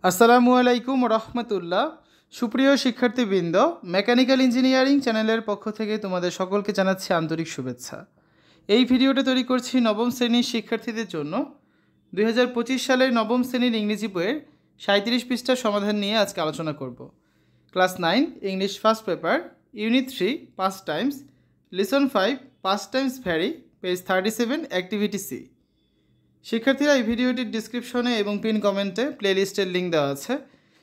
আসসালামু আলাইকুম রহমতুল্লাহ। সুপ্রিয় শিক্ষার্থীবৃন্দ, মেকানিক্যাল ইঞ্জিনিয়ারিং চ্যানেলের পক্ষ থেকে তোমাদের সকলকে জানাচ্ছি আন্তরিক শুভেচ্ছা। এই ভিডিওটা তৈরি করছি নবম শ্রেণীর শিক্ষার্থীদের জন্য। 2025 সালের নবম শ্রেণীর ইংরেজি বইয়ের 37 পৃষ্ঠার সমাধান নিয়ে আজকে আলোচনা করব। Class 9 English first paper, unit 3 past times, lesson 5 past times vary, page 37, activity C. শিক্ষার্থীরা, এই ভিডিওটির ডিসক্রিপশনে এবং পিন কমেন্টে প্লেলিস্টের লিঙ্ক দেওয়া আছে,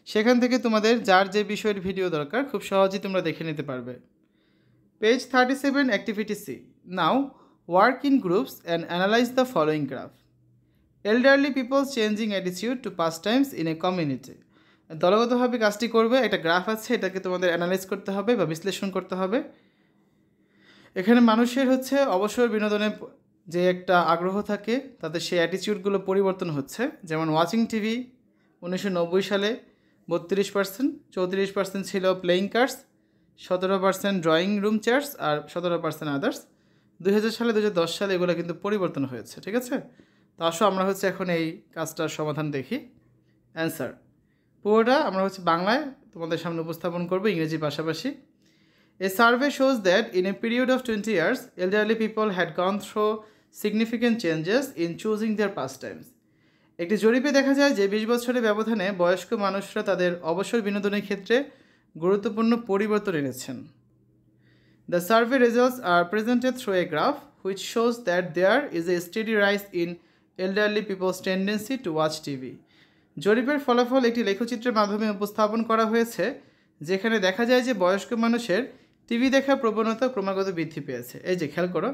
সেখান থেকে তোমাদের যার যে বিষয়ের ভিডিও দরকার খুব সহজেই তোমরা দেখে নিতে পারবে। Page 37, activity C. Now work in groups and analyze the following graph. Elderly people's changing attitude to past times in a community. দলগতভাবে কাজটি করবে। একটা গ্রাফ আছে, এটাকে তোমাদের অ্যানালাইজ করতে হবে বা বিশ্লেষণ করতে হবে। এখানে মানুষের অবসর বিনোদনে যে একটা আগ্রহ থাকে, তাদের সেই অ্যাটিটিউডগুলো পরিবর্তন হচ্ছে। যেমন ওয়াচিং টিভি 1990 সালে 32%, 34% ছিল playing cards, 17% drawing room chairs আর 17% আদার্স। 2000 সালে 2010 সালে এগুলো কিন্তু পরিবর্তন হয়েছে। ঠিক আছে, তো আসো আমরা এখন এই কাজটার সমাধান দেখি। অ্যান্সার পুরোটা আমরা বাংলায় তোমাদের সামনে উপস্থাপন করবো, ইংরেজি পাশাপাশি। A survey shows that in a period of 20 years, elderly people had gone through significant changes in choosing their pastimes. একটি জরিপে দেখা যায় যে 20 বছরের ব্যবধানে বয়স্ক মানুষরা তাদের অবসর বিনোদনের ক্ষেত্রে গুরুত্বপূর্ণ পরিবর্তন এনেছেন। The survey results are presented through a graph which shows that there is a steady rise in elderly people's tendency to watch TV. জরিপের ফলাফল একটি লেখচিত্রের মাধ্যমে উপস্থাপন করা হয়েছে, যেখানে দেখা যায় যে বয়স্ক মানুষের টিভি দেখার প্রবণতা ক্রমাগত বৃদ্ধি পেয়েছে। এই যে খেয়াল করো,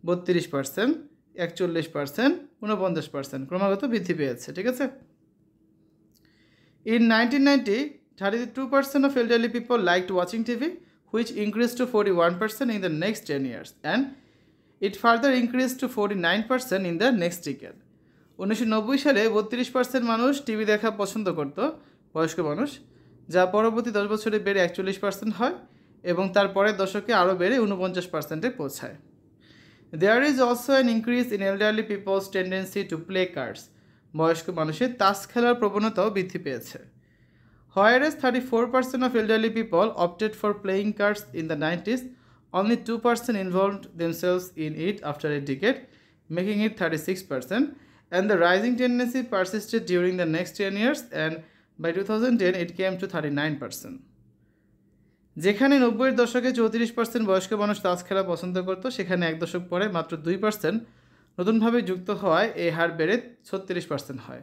32%, 41%, 49% ক্রমাগত বৃদ্ধি পেয়েছে। ঠিক আছে। In 1990, 32% of elderly people liked watching TV, which increased to 41% in the next 10 years, and it further increased to 49% in the next decade. 1990 সালে 32% মানুষ টিভি দেখা পছন্দ করত, বয়স্ক মানুষ, যা পরবর্তী 10 বছরে বেড়ে 41% হয় এবং তার পরের দশকে আরও বেড়ে 49%-এ পৌঁছায়। There is also an increase in elderly people's tendency to play cards. বয়স্ক মানুষের তাস খেলার প্রবণতাও বৃদ্ধি পেয়েছে। Whereas 34% of elderly people opted for playing cards in the 90s, only 2% involved themselves in it after a decade, making it 36%, and the rising tendency persisted during the next 10 years, and by 2010 it came to 39%. যেখানে 90-এর দশকে 34% বয়স্ক মানুষ তাস খেলা পছন্দ করত, সেখানে এক দশক পরে মাত্র 2% নতুনভাবে যুক্ত হওয়ায় এই হার বেড়ে 36% হয়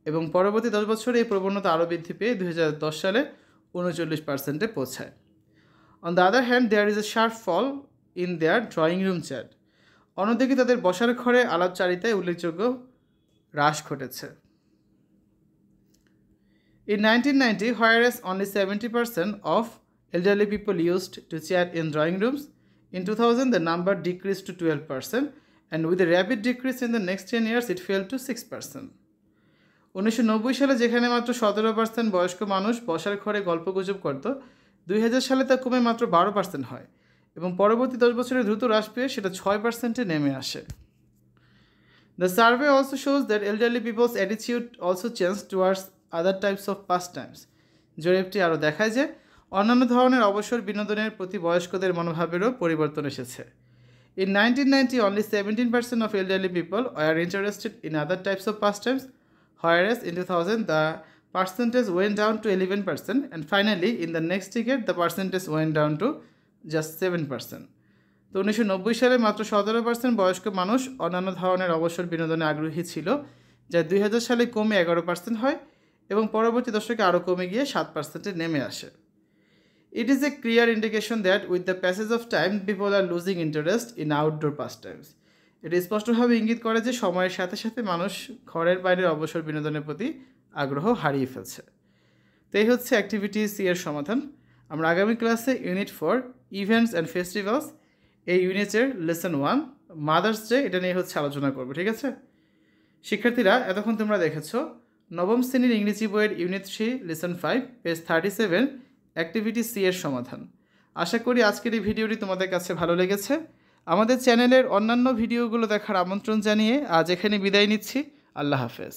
এবং পরবর্তী 10 বছরে এই প্রবণতা আরও বৃদ্ধি পেয়ে 2010 সালে 39%-এ পৌঁছায়। On the other hand, there is a sharp fall in their drawing room chat. অন্যদিকে তাদের বসার ঘরে আলাপচারিতায় উল্লেখযোগ্য হ্রাস ঘটেছে। In 1990, whereas only 70% of elderly people used to chat in drawing rooms, in 2000 the number decreased to 12%, and with a rapid decrease in the next 10 years it fell to 6%. 1990 সালে যেখানে মাত্র 17% বয়স্ক মানুষ বসার ঘরে গল্পগুজব করত, 2000 সালে তা কমে মাত্র 12% হয় এবং পরবর্তী 10 বছরে দ্রুত হ্রাস পেয়ে সেটা 6%-এ নেমে আসে। The survey also shows that elderly people's attitude also changed towards other types of pastimes. জরিপটি আরও দেখায় যে অন্যান্য ধরনের অবসর বিনোদনের প্রতি বয়স্কদের মনোভাবেরও পরিবর্তন এসেছে। In 1990, only 17% of elderly people were interested in other types of pastimes, whereas in 2000 the percentage went down to 11%, and finally in the next decade the percentage went down to just 7%. তো 1990 সালে মাত্র 17% বয়স্ক মানুষ অন্যান্য ধরনের অবসর বিনোদনে আগ্রহী ছিল, যা 2000 সালে কমে 11% হয় এবং পরবর্তী দশকে আরও কমে গিয়ে 7%-এ নেমে আসে। It is a clear indication that with the passage of time, people are losing interest in outdoor pastimes. এটি স্পষ্টভাবে ইঙ্গিত করে যে সময়ের সাথে সাথে মানুষ ঘরের বাইরের অবসর বিনোদনের প্রতি আগ্রহ হারিয়ে ফেলছে। তো এই অ্যাক্টিভিটি সি এর সমাধান। আমরা আগামী ক্লাসে ইউনিট 4 ইভেন্টস অ্যান্ড ফেস্টিভ্যালস, এই ইউনিটের লেসন 1 মাদার্স ডে, এটা নিয়ে আলোচনা করবো। ঠিক আছে শিক্ষার্থীরা, এতক্ষণ তোমরা দেখেছো নবম শ্রেণীর ইংরেজি বইয়ের unit 3 lesson 5 page 37 activity C এর সমাধান। আশা করি আজকের এই ভিডিওটি তোমাদের কাছে ভালো লেগেছে। আমাদের চ্যানেলের অন্যান্য ভিডিওগুলো দেখার আমন্ত্রণ জানিয়ে আজ এখানে বিদায় নিচ্ছি। আল্লাহ হাফেজ।